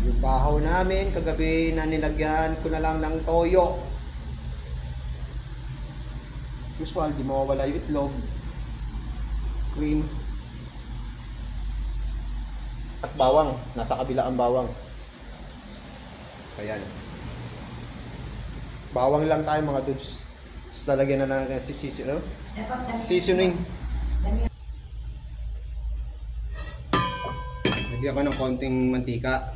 Yung bahaw namin, kagabi na nilagyan ko na lang ng toyo. Usual, di mawawala yung itlog, cream, at bawang. Nasa kabila ang bawang. Ayan. Bawang lang tayo mga dudes. Tapos lalagyan na natin si seasoning. Lagyan ko ng konting mantika.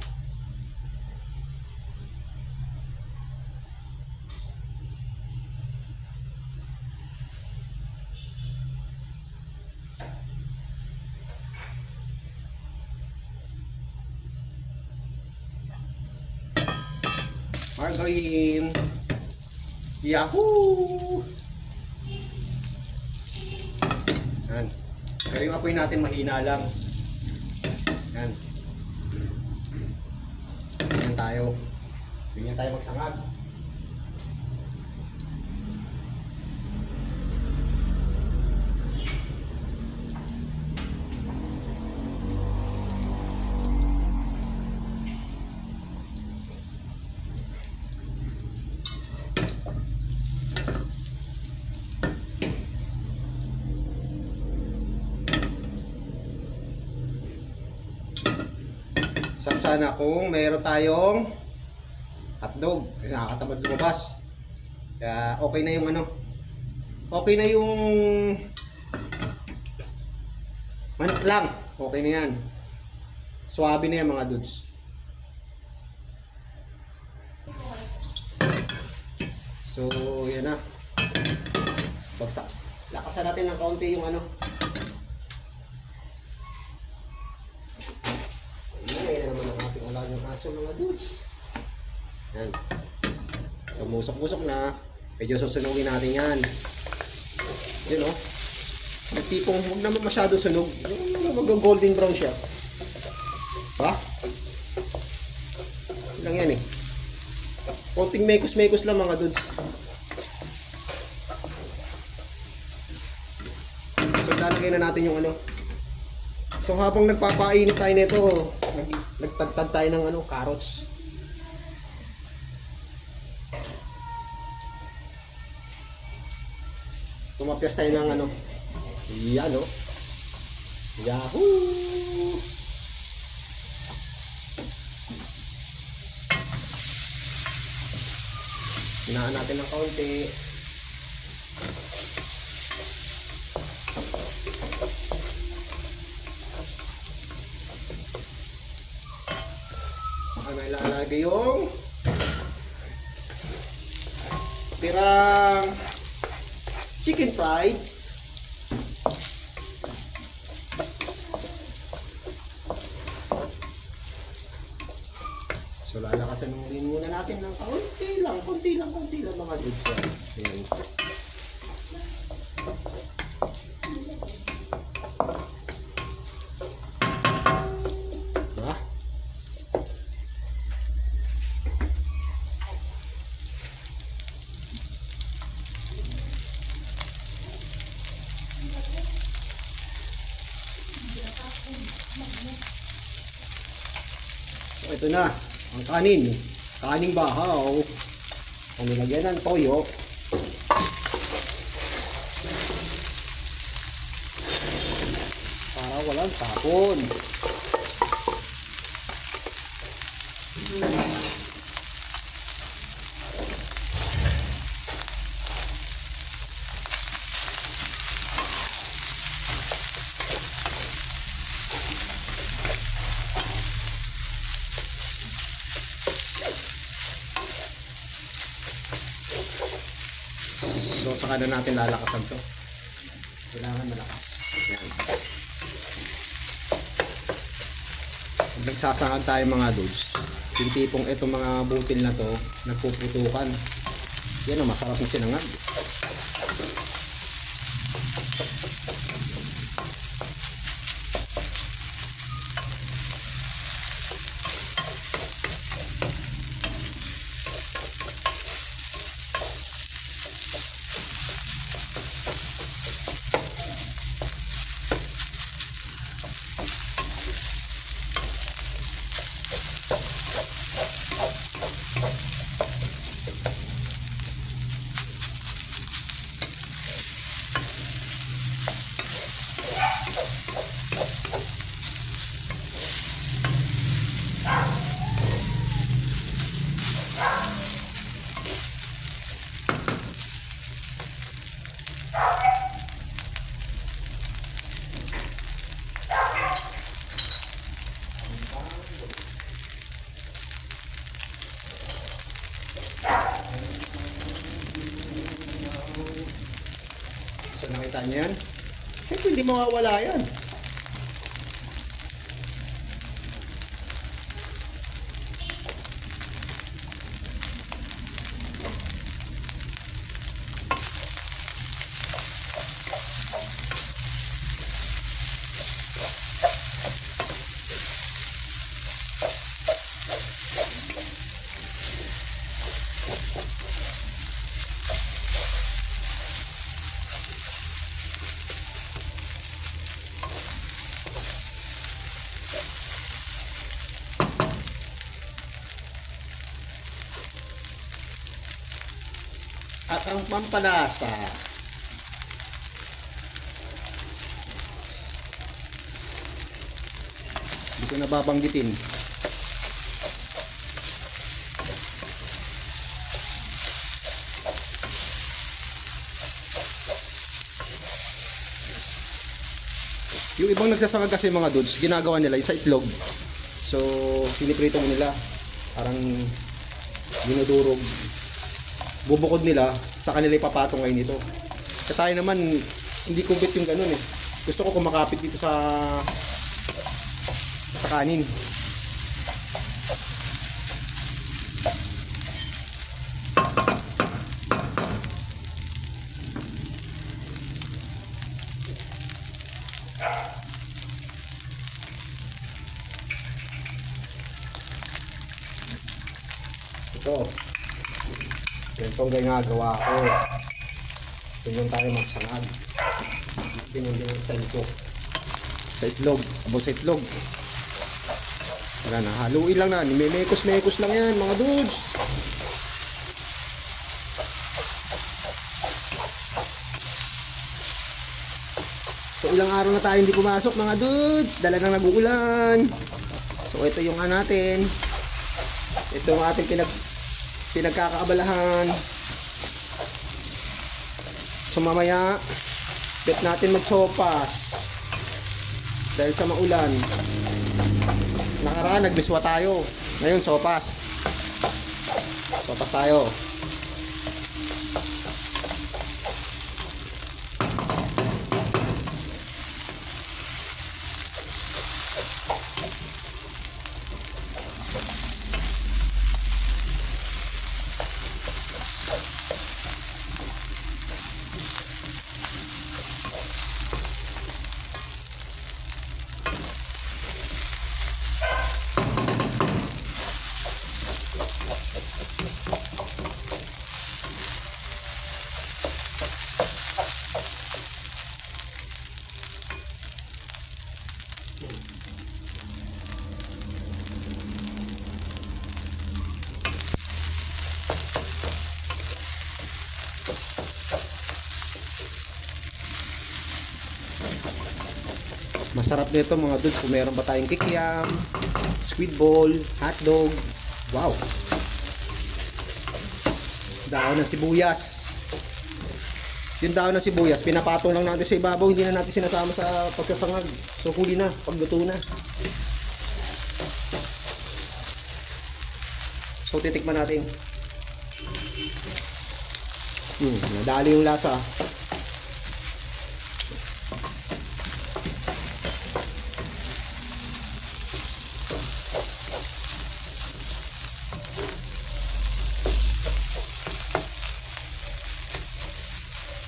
Margarine. Yahoo! Yan. Pero yung apoy natin mahina lang. Yan. Ganyan tayo. Ganyan tayo magsangag. Sana kung mayroon tayong hotdog, nakakatamad lumabas. Kaya okay na yung ano. Okay na yung manok lang. Okay na yan. Suwabe na yan mga dudes. So, yan na. Bagsak. Lakasan natin ng kaunti yung ano. Ayan na naman ang ating alagang aso mga dudes. Yan. So, musok-musok na. Medyo susunugin natin yan. Yun o. Nagtipong huwag naman masyado sunog. Mag-golden brown siya. Ha? Lang yan eh. Konting mekos-mekos lang mga dudes. So, lalagay na natin yung ano. So, habang nagpapainit tayo nito, nagtagtag tayo ng ano, carrots. Tumapyas tayo ng ano. Yan o. Yahoo! Hinaan natin ng kaunti. Saka na ilalagay yung pirang chicken fried. So lalakasan muna natin ng konti lang mga dudes. Ayan. Diba? So ito na ang kaning bahaw. Ang nilagyan ng toyo. Para walang tapon. So saka na natin lalakasan to. Kailangan malakas. Yan. Pag nagsasangag tayo mga dudes, yung tipong itong mga butil na to nagpuputukan. Yan o, masarap yung sinangag. Kita niyo yan? Siyempre hindi mawawala yan. At ang pampalasa, hindi ko nababanggitin. Yung ibang nagsasangag kasi mga dudes, ginagawa nila sa itlog. So, piniprito mo nila. Parang dinudurog. Bubukod nila, sa kanila ipapatong ngayon ito. Kaya tayo naman, hindi kumpit yung ganun eh. Gusto ko kumakapit dito sa kanin. Ito. Ganito ang ginagawa ko. Tingnan tayo magsangag. Tingnan din sa ito. Sa itlog. Abot sa itlog. Wala na. Haluin lang na. Mekos-mekos lang yan mga dudes. So ilang araw na tayo hindi pumasok mga dudes. Dala nang nag-uulan. So ito yung natin. Ito yung ating pinagkakaabalahan. So mamaya bet natin magsopas dahil sa maulan. Nakaraan nagbiswa tayo, ngayon sopas tayo. Masarap nito mga dudes kung meron pa tayong kikiam, squid ball, hotdog. Wow! Daon ng sibuyas. Yung daon ng sibuyas, pinapatong lang natin sa ibabaw, hindi na natin sinasama sa pagkasangag. So huli na, pagluto na. So titikman natin. Nadali yung lasa.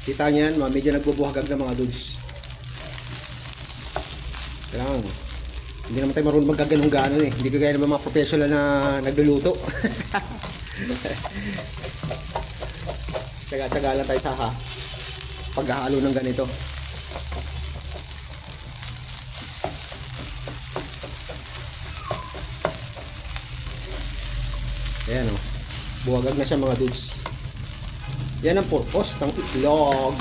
Kita niyan, medyo nagbubuhagag na mga dudes. Kailangan, hindi naman tayo marunong magkaganong gano'n eh. Hindi kagaya naman mga professional na nagluluto. Tsaga-tsaga lang tayo sa paghahalo ng ganito. Ayan o, buhagag na siya mga dudes. Yan ang purpose ng itlog.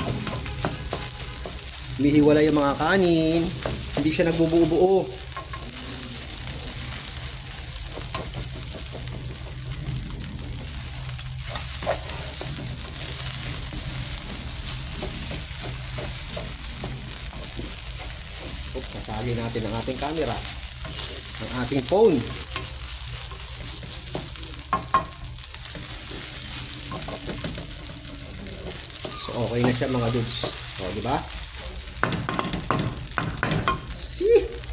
Mihiwala yung mga kanin. Hindi siya nagbubuo-buo. Nasali natin ang ating camera. Ang ating phone. Okay na siya mga dudes. O, di ba? See?